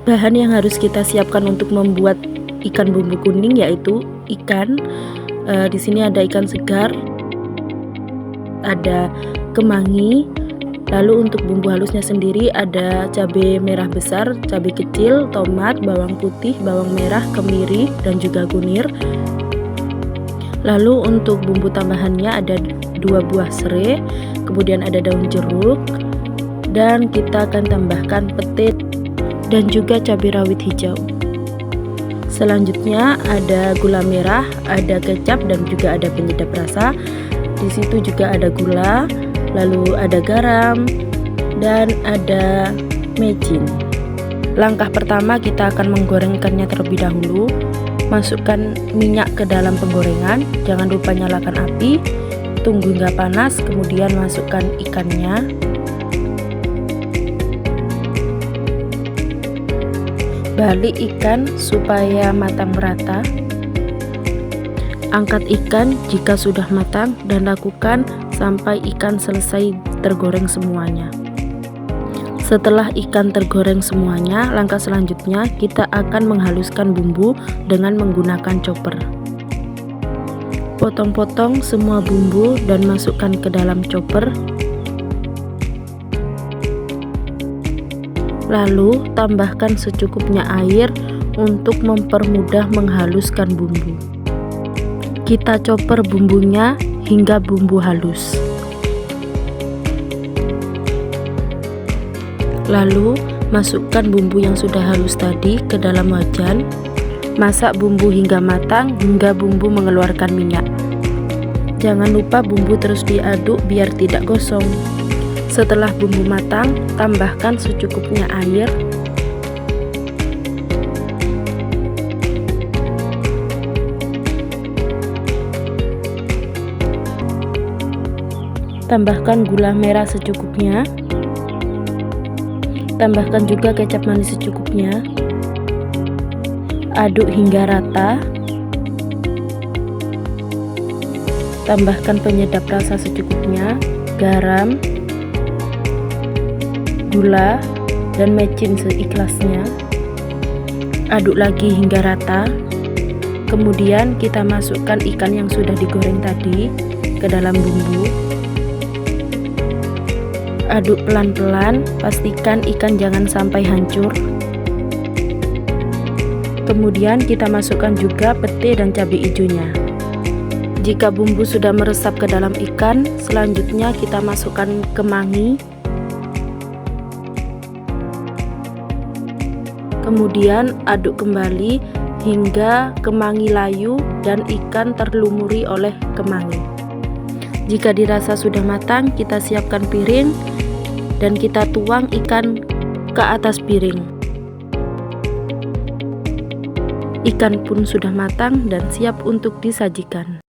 Bahan yang harus kita siapkan untuk membuat ikan bumbu kuning yaitu ikan. Di sini ada ikan segar, ada kemangi. Lalu untuk bumbu halusnya sendiri ada cabai merah besar, cabai kecil, tomat, bawang putih, bawang merah, kemiri, dan juga kunir. Lalu untuk bumbu tambahannya ada 2 buah serai, kemudian ada daun jeruk, dan kita akan tambahkan pete dan juga cabai rawit hijau. Selanjutnya ada gula merah, ada kecap, dan juga ada penyedap rasa. Di situ juga ada gula, lalu ada garam, dan ada mecin. Langkah pertama kita akan menggoreng ikannya terlebih dahulu. Masukkan minyak ke dalam penggorengan, jangan lupa nyalakan api, tunggu hingga panas, kemudian masukkan ikannya. Balik ikan supaya matang merata. Angkat ikan jika sudah matang dan lakukan sampai ikan selesai tergoreng semuanya. Setelah ikan tergoreng semuanya, langkah selanjutnya kita akan menghaluskan bumbu dengan menggunakan chopper. Potong-potong semua bumbu dan masukkan ke dalam chopper. Lalu tambahkan secukupnya air untuk mempermudah menghaluskan bumbu. Kita chopper bumbunya hingga bumbu halus. Lalu masukkan bumbu yang sudah halus tadi ke dalam wajan. Masak bumbu hingga matang hingga bumbu mengeluarkan minyak. Jangan lupa bumbu terus diaduk biar tidak gosong. Setelah bumbu matang, tambahkan secukupnya air. Tambahkan gula merah secukupnya. Tambahkan juga kecap manis secukupnya. Aduk hingga rata. Tambahkan penyedap rasa secukupnya, garam, gula, dan mecin seikhlasnya. Aduk lagi hingga rata. Kemudian kita masukkan ikan yang sudah digoreng tadi ke dalam bumbu. Aduk pelan-pelan, pastikan ikan jangan sampai hancur. Kemudian kita masukkan juga pete dan cabai hijaunya. Jika bumbu sudah meresap ke dalam ikan, selanjutnya kita masukkan kemangi. Kemudian aduk kembali hingga kemangi layu dan ikan terlumuri oleh kemangi. Jika dirasa sudah matang, kita siapkan piring dan kita tuang ikan ke atas piring. Ikan pun sudah matang dan siap untuk disajikan.